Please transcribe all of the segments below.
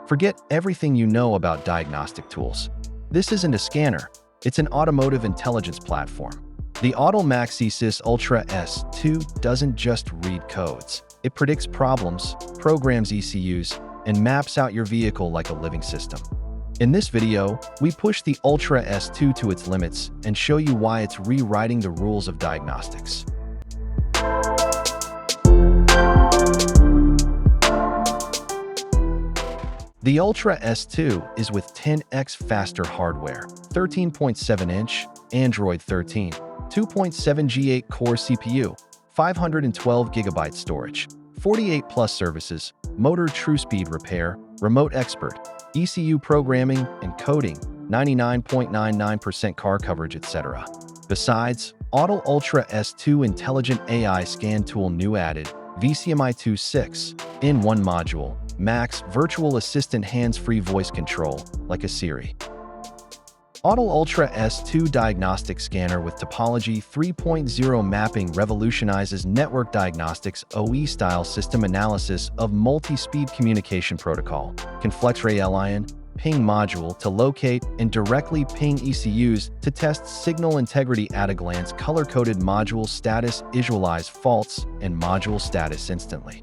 Forget everything you know about diagnostic tools. This isn't a scanner, it's an automotive intelligence platform. The Autel MaxiSYS Ultra S2 doesn't just read codes. It predicts problems, programs ECUs, and maps out your vehicle like a living system. In this video, we push the Ultra S2 to its limits and show you why it's rewriting the rules of diagnostics. The Ultra S2 is with 10x faster hardware, 13.7-inch Android 13, 2.7 G8 core CPU, 512 GB storage, 48 plus services, motor true speed repair, remote expert, ECU programming and coding, 99.99% car coverage, etc. Besides, Autel Ultra S2 intelligent AI scan tool new added, VCMI 2.6, in one module, Max virtual assistant hands-free voice control, like a Siri. Autel Ultra S2 diagnostic scanner with topology 3.0 mapping revolutionizes network diagnostics OE-style system analysis of multi-speed communication protocol, can FlexRay LIN, ping module to locate and directly ping ECUs to test signal integrity at a glance, color-coded module status, visualize faults and module status instantly.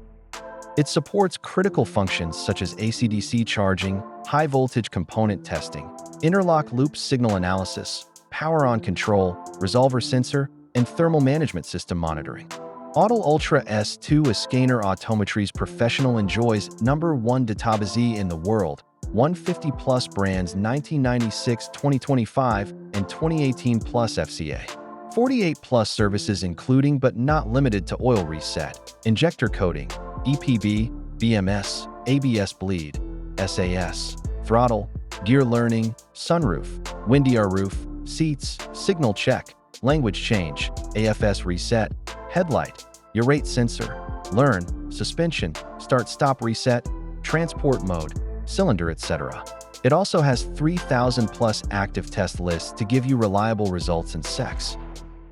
It supports critical functions such as AC/DC charging, high-voltage component testing, interlock loop signal analysis, power-on control, resolver sensor, and thermal management system monitoring. Autel Ultra S2 scanner automotive's professional enjoys #1 database in the world, 150 plus brands 1996, 2025, and 2018 plus FCA. 48 plus services including but not limited to oil reset, injector coating, EPB, BMS, ABS bleed, SAS, throttle, gear learning, sunroof, windier roof, seats, signal check, language change, AFS reset, headlight, urate sensor, learn, suspension, start-stop reset, transport mode, cylinder, etc. It also has 3,000 plus active test lists to give you reliable results and specs.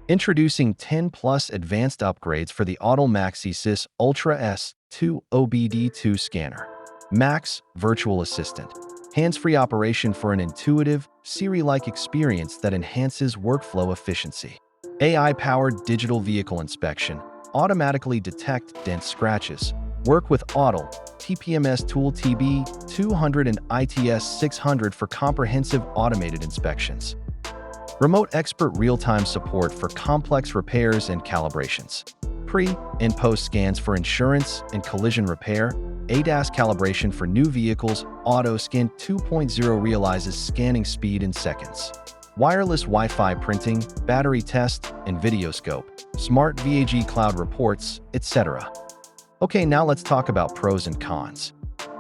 Introducing 10 plus advanced upgrades for the Autel MaxiSYS Ultra S2 OBD2 scanner. Max Virtual Assistant. Hands-free operation for an intuitive, Siri-like experience that enhances workflow efficiency. AI-powered digital vehicle inspection. Automatically detect dent scratches. Work with Autel TPMS Tool TB200 and ITS 600 for comprehensive automated inspections. Remote expert real-time support for complex repairs and calibrations. Pre- and post-scans for insurance and collision repair. ADAS calibration for new vehicles. Auto Scan 2.0 realizes scanning speed in seconds. Wireless Wi-Fi printing, battery test, and video scope. Smart VAG cloud reports, etc. Okay, now let's talk about pros and cons.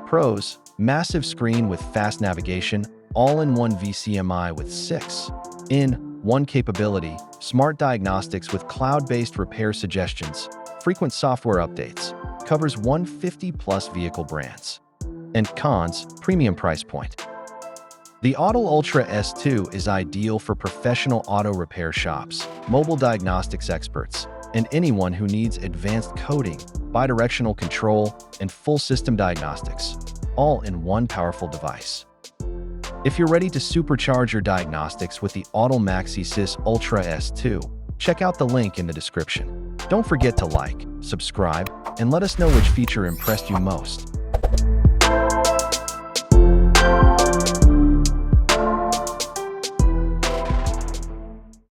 Pros: massive screen with fast navigation, all-in-one VCMI with 6-in-1 capability, smart diagnostics with cloud-based repair suggestions, frequent software updates, covers 150 plus vehicle brands. And cons: premium price point. The Autel Ultra S2 is ideal for professional auto repair shops, mobile diagnostics experts, and anyone who needs advanced coding, bidirectional control, and full system diagnostics, all in one powerful device. If you're ready to supercharge your diagnostics with the Autel MaxiSYS Ultra S2, check out the link in the description. Don't forget to like, subscribe, and let us know which feature impressed you most.